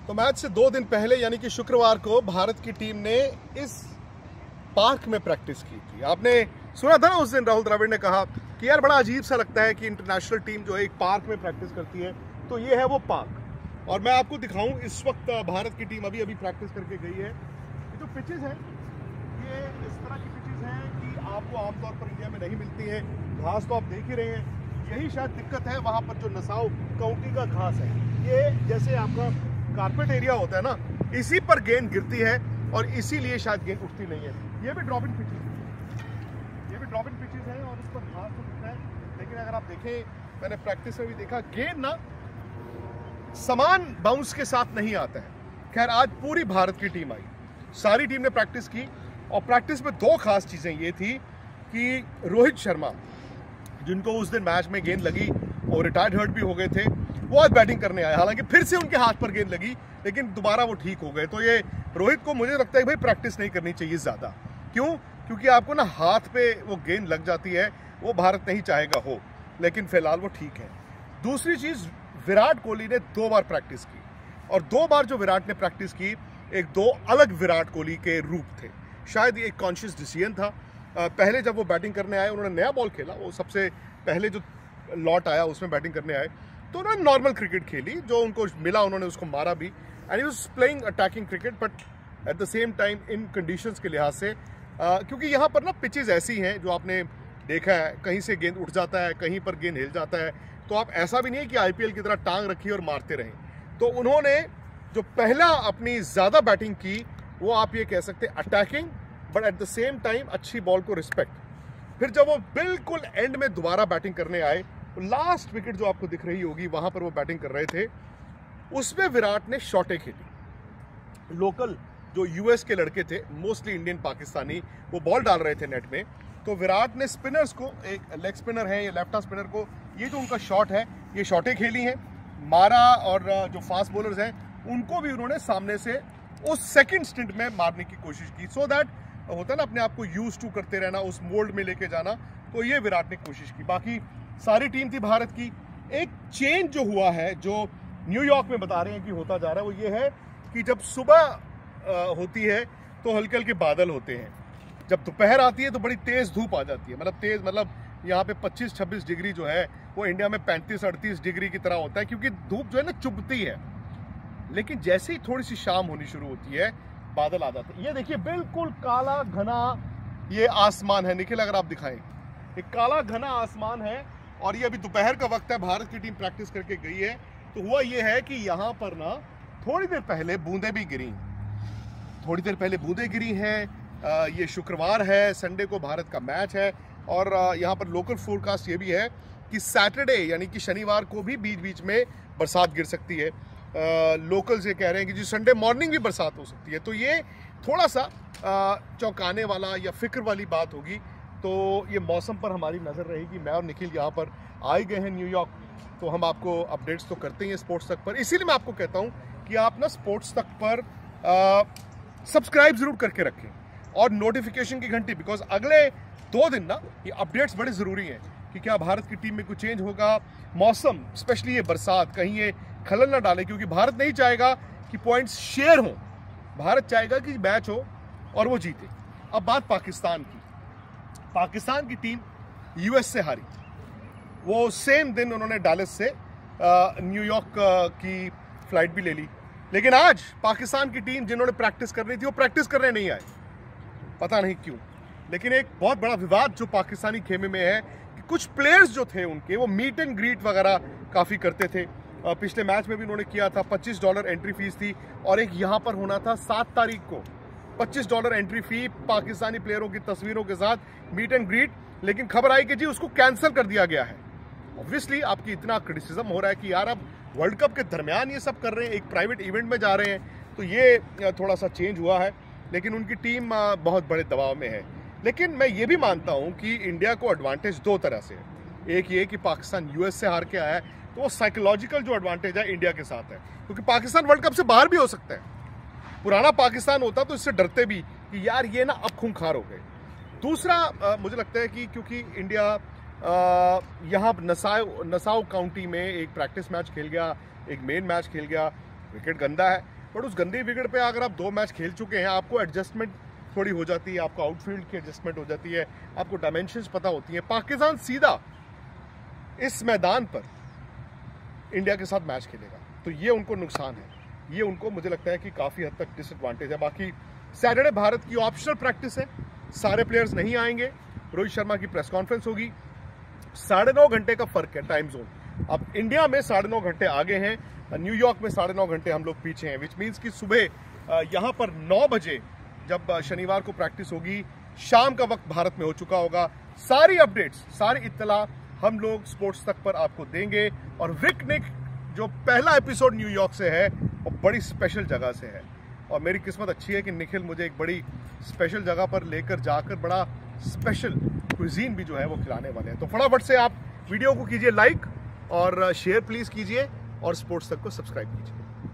तो मैच से 2 दिन पहले यानी कि शुक्रवार को भारत की टीम ने इस पार्क में प्रैक्टिस की थी। आपने सुना था ना उस दिन राहुल द्रविड़ ने कहा कि यार बड़ा अजीब सा लगता है कि इंटरनेशनल टीम जो है एक पार्क में प्रैक्टिस करती है। तो ये है वो पार्क और मैं आपको दिखाऊं, इस वक्त भारत की टीम अभी प्रैक्टिस करके गई है। ये जो पिचेस हैं ये इस तरह की पिचेस हैं कि आपको आमतौर पर इंडिया में नहीं मिलती है। घास तो आप देख ही रहे हैं, यही शायद दिक्कत है। वहाँ पर जो नसाओ काउंटी का घास है, ये जैसे आपका कारपेट एरिया होता है ना, इसी पर गेंद गिरती है और इसीलिए शायद गेंद उठती नहीं है। ये भी ड्रॉपिंग पिचेस है और इस पर घास तो दिखता है, लेकिन अगर आप देखें, मैंने प्रैक्टिस में भी देखा, गेंद ना समान बाउंस के साथ नहीं आता है। खैर आज पूरी भारत की टीम आई, सारी टीम ने प्रैक्टिस की और प्रैक्टिस में 2 खास चीजें ये थी कि रोहित शर्मा, जिनको उस दिन मैच में गेंद लगी और रिटायर्ड हर्ट भी हो गए थे, वो आज बैटिंग करने आए। हालांकि फिर से उनके हाथ पर गेंद लगी, लेकिन दोबारा वो ठीक हो गए। तो ये रोहित को मुझे लगता है भाई प्रैक्टिस नहीं करनी चाहिए ज्यादा। क्यों? क्योंकि आपको ना हाथ पे वो गेंद लग जाती है, वो भारत नहीं चाहेगा हो, लेकिन फिलहाल वो ठीक है। दूसरी चीज, विराट कोहली ने 2 बार प्रैक्टिस की और 2 बार जो विराट ने प्रैक्टिस की, 2 अलग विराट कोहली के रूप थे। शायद ये एक कॉन्शियस डिसीजन था। पहले जब वो बैटिंग करने आए, उन्होंने नया बॉल खेला, वो सबसे पहले जो लॉट आया उसमें बैटिंग करने आए, तो उन्होंने नॉर्मल क्रिकेट खेली, जो उनको मिला उन्होंने उसको मारा भी, and he was playing attacking cricket, but at the same time in conditions के लिहाज से, क्योंकि यहाँ पर ना पिचेस ऐसी हैं जो आपने देखा है, कहीं से गेंद उठ जाता है, कहीं पर गेंद हिल जाता है। तो आप ऐसा भी नहीं है कि आईपीएल की तरह टांग रखी और मारते रहें। तो उन्होंने जो पहला अपनी ज्यादा बैटिंग की, वो आप ये कह सकते हैं attacking, but at the same time अच्छी बॉल को रिस्पेक्ट। फिर जब वो बिल्कुल एंड में दोबारा बैटिंग करने आए, तो लास्ट विकेट जो आपको दिख रही होगी वहां पर वो बैटिंग कर रहे थे, उसमें विराट ने शॉटें खेली। लोकल जो यूएस के लड़के थे, मोस्टली इंडियन पाकिस्तानी, वो बॉल डाल रहे थे नेट में, तो विराट ने स्पिनर्स को, एक लेग स्पिनर है या लेफ्ट आर्म स्पिनर को, ये जो उनका शॉट है, ये शॉटें खेली हैं, मारा। और जो फास्ट बॉलर्स हैं उनको भी उन्होंने सामने से उस सेकंड स्टिंट में मारने की कोशिश की। सो दैट होता है ना, अपने आप को यूज टू करते रहना, उस मोल्ड में लेके जाना। तो ये विराट ने कोशिश की। बाकी सारी टीम थी भारत की। एक चेंज जो हुआ है, जो न्यूयॉर्क में बता रहे हैं कि होता जा रहा है, वो ये है कि जब सुबह होती है तो हल्के हल्के बादल होते हैं, जब दोपहर आती है तो बड़ी तेज धूप आ जाती है। मतलब तेज, मतलब यहाँ पे 25-26 डिग्री जो है, वो इंडिया में 35-38 डिग्री की तरह होता है, क्योंकि धूप जो है ना चुभती है। लेकिन जैसे ही थोड़ी सी शाम होनी शुरू होती है, बादल आ जाते हैं। ये देखिए बिल्कुल काला घना ये आसमान है। निखिल अगर आप दिखाएं, ये काला घना आसमान है और ये अभी दोपहर का वक्त है। भारत की टीम प्रैक्टिस करके गई है। तो हुआ ये है कि यहाँ पर ना थोड़ी देर पहले बूंदे भी गिरी, हैं। ये शुक्रवार है, संडे को भारत का मैच है और यहाँ पर लोकल फोरकास्ट ये भी है कि सैटरडे यानी कि शनिवार को भी बीच बीच में बरसात गिर सकती है। लोकल्स ये कह रहे हैं कि जी संडे मॉर्निंग भी बरसात हो सकती है। तो ये थोड़ा सा चौंकाने वाला या फिक्र वाली बात होगी। तो ये मौसम पर हमारी नज़र रहेगी। मैं और निखिल यहाँ पर आए गए हैं न्यूयॉर्क, तो हम आपको अपडेट्स तो करते ही हैं स्पोर्ट्स तक पर। इसीलिए मैं आपको कहता हूँ कि आप ना स्पोर्ट्स तक पर सब्सक्राइब जरूर करके रखें और नोटिफिकेशन की घंटी, बिकॉज अगले 2 दिन ना ये अपडेट्स बड़े ज़रूरी हैं कि क्या भारत की टीम में कुछ चेंज होगा, मौसम स्पेशली ये बरसात कहीं ये खलल ना डाले, क्योंकि भारत नहीं चाहेगा कि पॉइंट्स शेयर हों। भारत चाहेगा कि मैच हो और वो जीते। अब बात पाकिस्तान की। पाकिस्तान की टीम यूएस से हारी, वो सेम दिन उन्होंने डालस से न्यूयॉर्क की फ्लाइट भी ले ली। लेकिन आज पाकिस्तान की टीम जिन्होंने प्रैक्टिस करनी थी, वो प्रैक्टिस करने नहीं आए, पता नहीं क्यों। लेकिन एक बहुत बड़ा विवाद जो पाकिस्तानी खेमे में है कि कुछ प्लेयर्स जो थे उनके, वो मीट एंड ग्रीट वगैरह काफ़ी करते थे। पिछले मैच में भी उन्होंने किया था। $25 एंट्री फीस थी और एक यहाँ पर होना था 7 तारीख को, $25 एंट्री फी, पाकिस्तानी प्लेयरों की तस्वीरों के साथ मीट एंड ग्रीट। लेकिन खबर आई कि जी उसको कैंसिल कर दिया गया है। ऑब्वियसली आपकी इतना क्रिटिसिज्म हो रहा है कि यार अब वर्ल्ड कप के दरमियान ये सब कर रहे हैं, एक प्राइवेट इवेंट में जा रहे हैं, तो ये थोड़ा सा चेंज हुआ है। लेकिन उनकी टीम बहुत बड़े दबाव में है। लेकिन मैं ये भी मानता हूँ कि इंडिया को एडवांटेज 2 तरह से है। एक ये कि पाकिस्तान यूएस से हार के आया है, तो वो साइकोलॉजिकल जो एडवांटेज है इंडिया के साथ है, क्योंकि पाकिस्तान वर्ल्ड कप से बाहर भी हो सकता है। पुराना पाकिस्तान होता तो इससे डरते भी कि यार ये ना अब खूंखार हो गए। दूसरा मुझे लगता है कि क्योंकि इंडिया यहाँ नसाओ काउंटी में एक प्रैक्टिस मैच खेल गया, एक मेन मैच खेल गया, विकेट गंदा है, बट उस गंदी विकेट पे अगर आप 2 मैच खेल चुके हैं, आपको एडजस्टमेंट थोड़ी हो जाती है, आपको आउटफील्ड की एडजस्टमेंट हो जाती है, आपको डायमेंशंस पता होती है। पाकिस्तान सीधा इस मैदान पर इंडिया के साथ मैच खेलेगा, तो ये उनको नुकसान है, ये उनको मुझे लगता है कि काफ़ी हद तक डिसएडवांटेज है। बाकी सैटरडे भारत की ऑप्शनल प्रैक्टिस है, सारे प्लेयर्स नहीं आएंगे, रोहित शर्मा की प्रेस कॉन्फ्रेंस होगी। 9.5 घंटे का फर्क है टाइम जोन, अब इंडिया में 9.5 घंटे आगे हैं, न्यूयॉर्क में 9.5 घंटे हम लोग पीछे हैं, विच मीन्स कि सुबह यहाँ पर 9 बजे जब शनिवार को प्रैक्टिस होगी, शाम का वक्त भारत में हो चुका होगा। सारी अपडेट्स, सारी इत्तला हम लोग स्पोर्ट्स तक पर आपको देंगे। और विक निक जो पहला एपिसोड न्यूयॉर्क से है वो बड़ी स्पेशल जगह से है, और मेरी किस्मत अच्छी है कि निखिल मुझे एक बड़ी स्पेशल जगह पर लेकर जाकर बड़ा स्पेशल क्विजीन भी जो है वो खिलाने वाले हैं। तो फटाफट से आप वीडियो को कीजिए लाइक और शेयर प्लीज कीजिए और स्पोर्ट्स तक को सब्सक्राइब कीजिए।